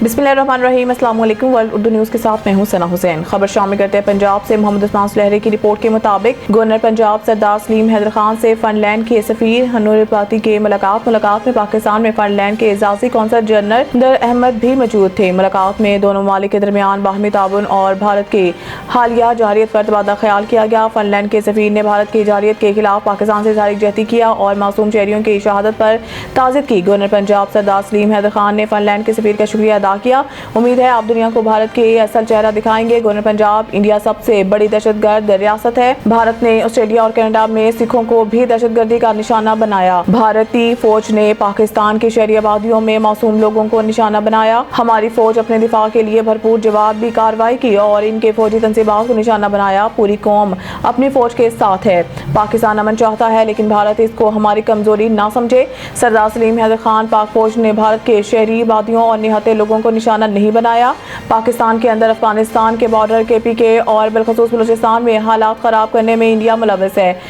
बिस्मिल्लाहिर्रहमानिर्रहीम। अस्सलाम वालेकुम। वर्ल्ड उर्दू न्यूज़ के साथ मैं हूं सना हुसैन। खबर शामिल करते हैं पंजाब से। मोहम्मद उस्मान सुलहरी की रिपोर्ट के मुताबिक गवर्नर पंजाब सरदार सलीम हैदर खान से फनलैंड के सफीर हनूर पाती के मुलाकात में पाकिस्तान में फनलैंड के एजाजी कौंसल जनरल दर अहमद भी मौजूद थे। मुलाकात में दोनों ममालिक के दरमियान बाहमी ताउन और भारत के हालिया जारियत पर तबादला ख्याल किया गया। फनलैंड के सफीर ने भारत की जारियत के खिलाफ पाकिस्तान से इज़हार यकजहती किया और मासूम शहरियों की शहादत पर ताज़ियत की। गवर्नर पंजाब सरदार सलीम हैदर खान ने फनलैंड के सफीर का शुक्रिया अदा किया। उम्मीद है आप दुनिया को भारत के असल चेहरा दिखाएंगे। गवर्नर पंजाब, इंडिया सबसे बड़ी दहशतगर्द रियासत है। भारत ने ऑस्ट्रेलिया और कनाडा में सिखों को भी दहशतगर्दी का निशाना बनाया। भारतीय फौज ने पाकिस्तान की शहरी आबादियों में मासूम लोगों को निशाना बनाया। हमारी फौज अपने दिफा के लिए भरपूर जवाबी कार्रवाई की और इनके फौजी तंसीबात को निशाना बनाया। पूरी कौम अपनी फौज के साथ है। पाकिस्तान अमन चाहता है लेकिन भारत इसको हमारी कमजोरी ना समझे। सरदार सलीम हैदर खान, पाक फौज ने भारत के शहरी आबादियों और निहत्थे लोगों को निशाना नहीं बनाया। पाकिस्तान के अंदर अफगानिस्तान के बॉर्डर KPK और बिलखसूस बलूचिस्तान में हालात खराब करने में इंडिया मुलव्वस है।